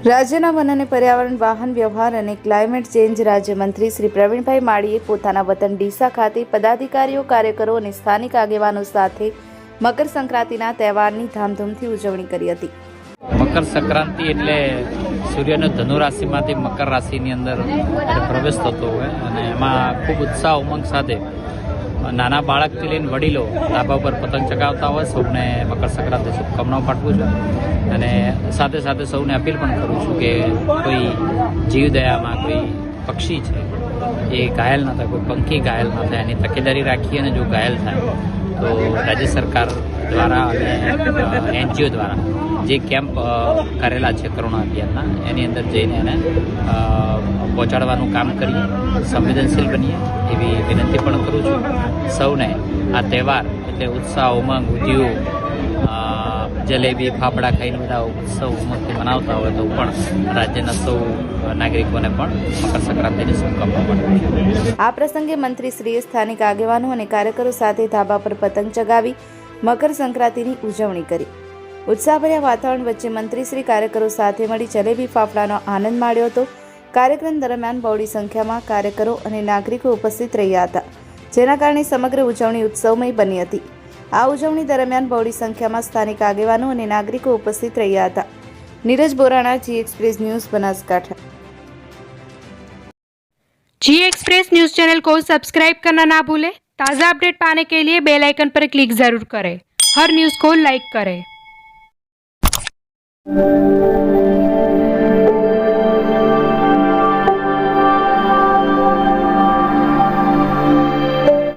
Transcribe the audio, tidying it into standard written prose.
રાજ્યના વન અને પર્યાવરણ, વાહન વ્યવહાર અને ક્લાઇમેટ ચેન્જ રાજ્યમંત્રી શ્રી પ્રવીણભાઈ માળીએ પોતાના વતન ડીસા ખાતે પદાધિકારીઓ, કાર્યકરો અને સ્થાનિક આગેવાનો સાથે મકર સંક્રાંતિના તહેવારની ધામધૂમથી ઉજવણી કરી હતી. મકર સંક્રાંતિ એટલે સૂર્યનો ધનુ રાશિમાંથી મકર રાશિની અંદર પ્રવેશ થતો હોય અને એમાં ખૂબ ઉત્સાહ ઉમંગ સાથે નાના બાળકથી લઈને વડીલો ધાબા પર પતંગ ચગાવતા હોય. સૌને મકર સંક્રાંતિ શુભકામનાઓ પાઠવું છું અને સાથે સાથે સૌને અપીલ પણ કરું છું કે કોઈ જીવદયામાં કોઈ પક્ષી છે એ ઘાયલ ના થાય, કોઈ પંખી ઘાયલ ના થાય એની તકેદારી રાખીએ અને જો ઘાયલ થાય તો રાજ્ય સરકાર દ્વારા અને એનજીઓ દ્વારા જે કેમ્પ કરેલા છે કરુણા અભિયાનના, એની અંદર જઈને એને પહોંચાડવાનું કામ કરીએ, સંવેદનશીલ બનીએ એવી વિનંતી પણ કરું છું. સૌને આ તહેવાર એટલે ઉત્સાહ ઉમંગ ઉદ્યોગ જલેબી ફાફડા ખાઈને બધા ઉત્સવ ઉમંગથી મનાવતા હોય તો પણ રાજ્યના સૌ નાગરિકોને પણ મકર સંક્રાંતિની શુભકામનાઓ પાઠવું છું. આ પ્રસંગે મંત્રીશ્રીએ સ્થાનિક આગેવાનો અને કાર્યકરો સાથે ધાબા પર પતંગ ચગાવી મકર સંક્રાંતિની ઉજવણી કરી. ઉત્સાહભર્યા વાતાવરણ વચ્ચે મંત્રીશ્રી કાર્યકરો સાથે મળી જલેબી ફાફડાનો આનંદ માણ્યો હતો. કાર્યક્રમ દરમિયાન બહોળી સંખ્યામાં કાર્યકરો અને નાગરિકો ઉપસ્થિત રહ્યા હતા, જેના કારણે સમગ્ર ઉજવણી ઉત્સવમય બની હતી. આ ઉજવણી દરમિયાન બહોળી સંખ્યામાં સ્થાનિક આગેવાનો અને નાગરિકો ઉપસ્થિત રહ્યા હતા. નીરજ બોરાણા, જી एक्सप्रेस न्यूज़, बनासकांठा। जी एक्सप्रेस न्यूज़ चैनल को सब्सक्राइब करना ना भूलें। ताज़ा अपडेट पाने के लिए बेल आइकन पर क्लिक ज़रूर करें। हर न्यूज़ को लाइक करें।